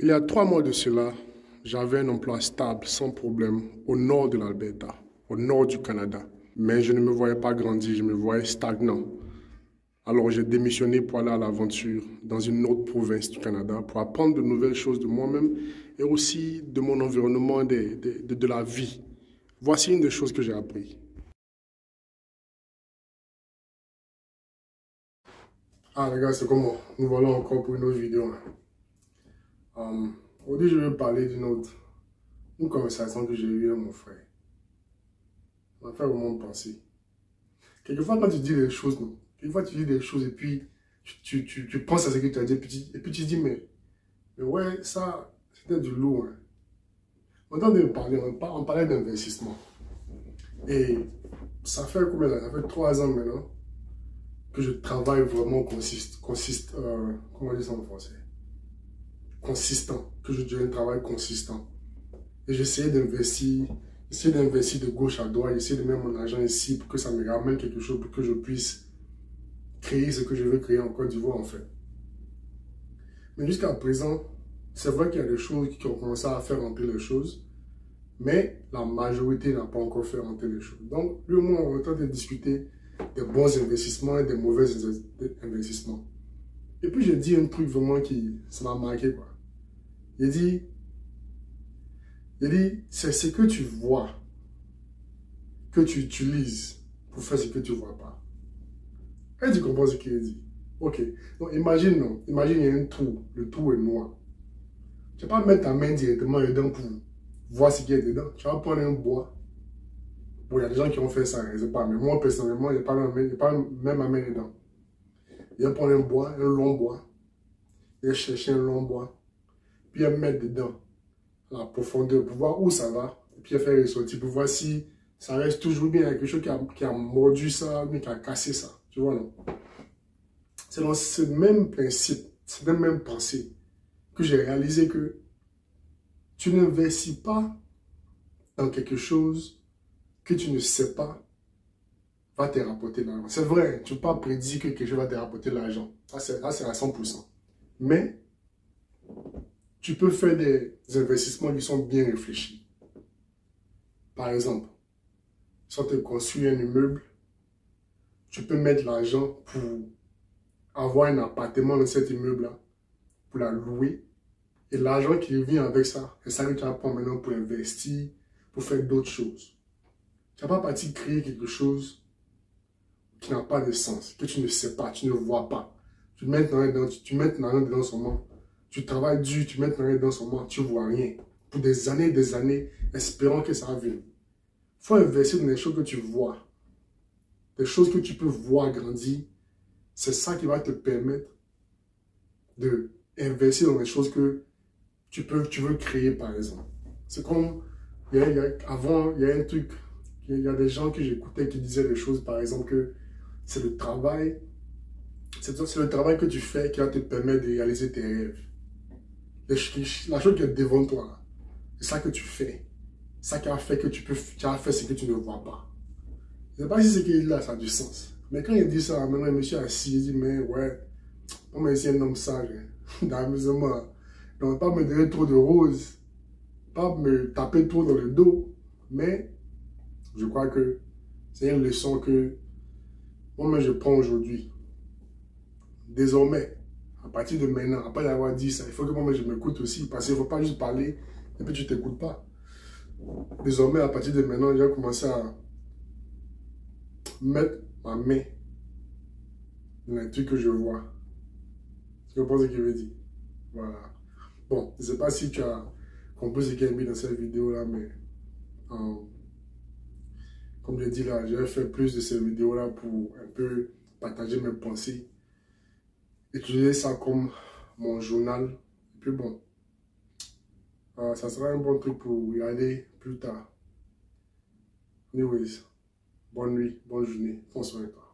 Il y a 3 mois de cela, j'avais un emploi stable, sans problème, au nord de l'Alberta, au nord du Canada. Mais je ne me voyais pas grandir, je me voyais stagnant. Alors j'ai démissionné pour aller à l'aventure dans une autre province du Canada pour apprendre de nouvelles choses de moi-même et aussi de mon environnement, de la vie. Voici une des choses que j'ai appris. Ah les gars, c'est comment? Nous voilà encore pour une autre vidéo. Aujourd'hui, je vais parler une conversation que j'ai eue avec mon frère. Ça m'a fait vraiment penser. Quelquefois, quand tu dis des choses, non? Quelquefois, tu dis des choses et puis tu penses à ce que tu as dit et puis tu dis, mais ouais, ça, c'était du lourd. Hein. On entendait parler, on parlait d'investissement. Et ça fait combien d'années? Ça fait 3 ans maintenant que je travaille vraiment comment on dit ça en français? Consistant. Que je dirais un travail consistant. Et j'essayais d'investir de gauche à droite, j'essayais de mettre mon argent ici pour que ça me ramène quelque chose, pour que je puisse créer ce que je veux créer en Côte d'Ivoire en fait. Mais jusqu'à présent, c'est vrai qu'il y a des choses qui ont commencé à faire rentrer les choses, mais la majorité n'a pas encore fait rentrer les choses. Donc, lui et moi, on est en train de discuter des bons investissements et des mauvais investissements. Et puis, j'ai dit un truc vraiment ça m'a marqué, quoi. Il dit, c'est ce que tu vois, que tu utilises pour faire ce que tu ne vois pas. Est-ce que tu comprends ce qu'il dit? Ok. Donc, imagine, il y a un trou. Le trou est noir. Tu ne vas pas mettre ta main directement dedans pour voir ce qu'il y a dedans. Tu vas prendre un bois. Bon, il y a des gens qui ont fait ça, je ne sais pas. Mais moi, personnellement, je n'ai pas même ma main dedans. Il va prendre un bois, un long bois. Il va chercher un long bois. Puis il va mettre dedans la profondeur pour voir où ça va. Et puis il va faire ressortir pour voir si ça reste toujours bien. Il y a quelque chose qui a mordu ça, mais qui a cassé ça. Tu vois, non? C'est dans ce même principe, cette même pensée que j'ai réalisé que tu n'investis pas dans quelque chose que tu ne sais pas va te rapporter de l'argent. C'est vrai, tu ne peux pas prédire que quelque chose va te rapporter de l'argent. Ça, c'est à 100%. Mais tu peux faire des investissements qui sont bien réfléchis. Par exemple, si on te construit un immeuble, tu peux mettre l'argent pour avoir un appartement dans cet immeuble-là, pour la louer. Et l'argent qui vient avec ça, c'est ça que tu vas prendre maintenant pour investir, pour faire d'autres choses. Tu n'as pas parti créer quelque chose qui n'a pas de sens, que tu ne sais pas, tu ne vois pas. Tu mets ton argent dedans seulement. Tu travailles dur, tu mets ton argent dedans seulement, tu ne vois rien. Pour des années, espérant que ça vienne. Il faut investir dans les choses que tu vois. Des choses que tu peux voir grandir. C'est ça qui va te permettre d'investir dans les choses que tu veux créer, par exemple. C'est comme, avant, il y a un truc, il y a des gens que j'écoutais qui disaient des choses, par exemple, que c'est le travail que tu fais qui va te permettre de réaliser tes rêves. La chose qui est devant toi, c'est ça que tu fais. Ça qui a fait que tu as fait ce que tu ne vois pas. Je ne sais pas si ce qu'il dit là, ça a du sens. Mais quand il dit ça, maintenant, je me suis assis, il dit, mais ouais, on m'a essayé un homme sage, hein, d'amusement. Donc, pas me donner trop de roses, pas me taper trop dans le dos, mais je crois que c'est une leçon que moi je prends aujourd'hui. Désormais, à partir de maintenant, après avoir dit ça, il faut que moi je m'écoute aussi, parce qu'il ne faut pas juste parler et puis tu ne t'écoutes pas. Désormais, à partir de maintenant, j'ai commencé à mettre ma main dans les trucs que je vois. Tu comprends ce qu'il veut dire? Voilà. Bon, je ne sais pas si tu as compris ce qu'il a mis dans cette vidéo-là, mais comme je dis là, j'ai fait plus de ces vidéos-là pour un peu partager mes pensées, utiliser ça comme mon journal. Et puis bon, ça sera un bon truc pour regarder plus tard. Anyways, bonne nuit, bonne journée, prends soin de toi.